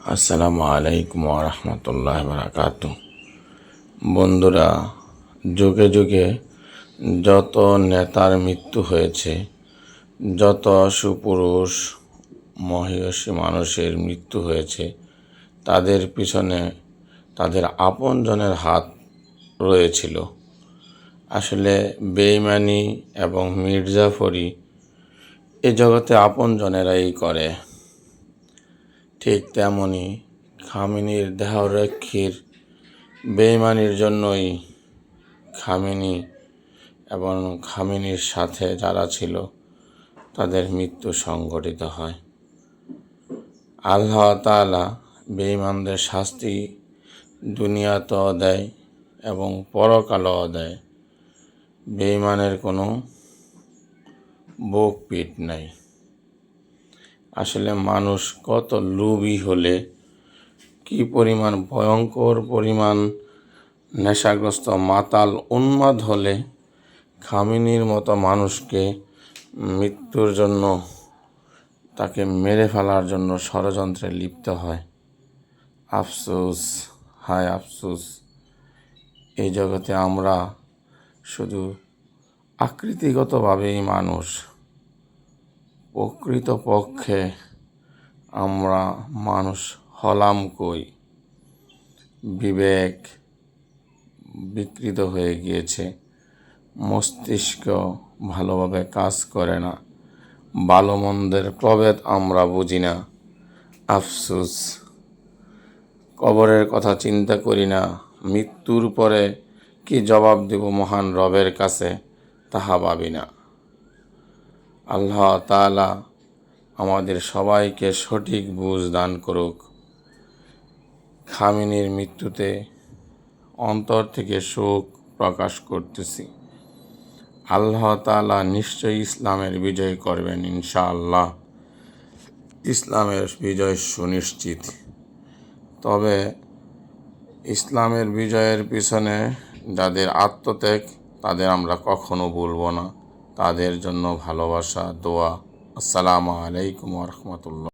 আসসালামু আলাইকুম ওয়া বারাকাতু। বন্ধুরা, যুগে যুগে যত নেতার মৃত্যু হয়েছে, যত সুপুরুষ মহিয়সী মানুষের মৃত্যু হয়েছে, তাদের পিছনে তাদের আপনজনের হাত রয়েছিল। আসলে বেঈমানি এবং মির্জাফরি এ জগতে আপনজনেরাই করে। ঠিক তেমনি খামেনির দেহরক্ষীর বেঈমানির জন্যই খামেনি এবং খামেনির সাথে যারা ছিল তাদের মৃত্যু সংঘটিত হয়। আল্লাহ তাআলা বেঈমানদের শাস্তি দুনিয়াতেও দেয় এবং পরকালেও দেয়। বেঈমানের কোনো বুক পিঠ নাই। আসলে মানুষ কত লোভী হলে, কি পরিমাণ ভয়ঙ্কর পরিমাণ নেশাগ্রস্ত মাতাল উন্মাদ হলে খামেনির মতো মানুষকে মৃত্যুর জন্য, তাকে মেরে ফেলার জন্য ষড়যন্ত্রে লিপ্ত হয়। আফসোস, হায় আফসোস। এই জগতে আমরা শুধু আকৃতিগতভাবেই মানুষ, প্রকৃতপক্ষে আমরা মানুষ হলাম কই? বিবেক বিকৃত হয়ে গিয়েছে, মস্তিষ্ক ভালোভাবে কাজ করে না, ভালো মন্দের প্রভেদ আমরা বুঝি না। আফসোস, কবরের কথা চিন্তা করি না, মৃত্যুর পরে কি জবাব দেব মহান রবের কাছে তাহা ভাবি না। আল্লাহ তাআলা আমাদের সবাইকে সঠিক বুঝ দান করুক। খামেনির মৃত্যুতে অন্তর থেকে শোক প্রকাশ করতেছি। আল্লাহ তাআলা নিশ্চয়ই ইসলামের বিজয় করবেন ইনশাআল্লাহ। ইসলামের বিজয় সুনিশ্চিত। তবে ইসলামের বিজয়ের পিছনে যাদের আত্মত্যাগ, তাদের আমরা কখনো ভুলব না। তাদের জন্য ভালোবাসা, দোয়া। আসসালামু আলাইকুম ওয়া রাহমাতুল্লাহ।